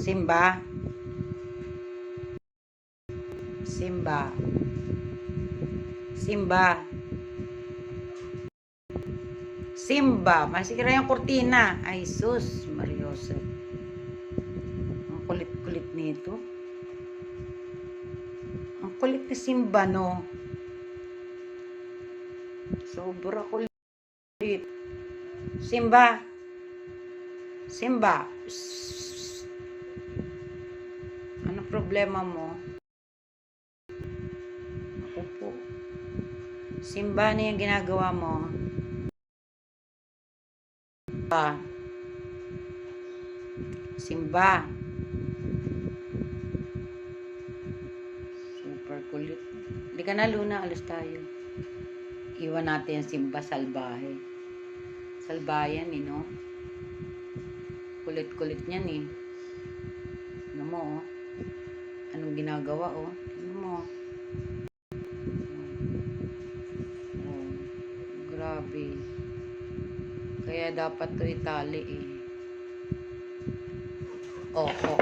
Simba. Simba. Simba. Simba. Masira yung kurtina. Ay, sus. Mariosep. Ang kulit-kulit nito. Ang kulit ni Simba, no? Sobra kulit. Simba. Simba. Ano problema mo? Ako po. Simba, ano yung ginagawa mo? Simba. Super kulit. Hindi ka na, Luna. Alas tayo. Iwan natin yung Simba salbahe. Salbayan, no? Kulit-kulit niyan, eh. Ano mo, oh? Anong ginagawa, oh? Ano mo? Oh, grabe. Kaya dapat to itali, eh. Oh, oh.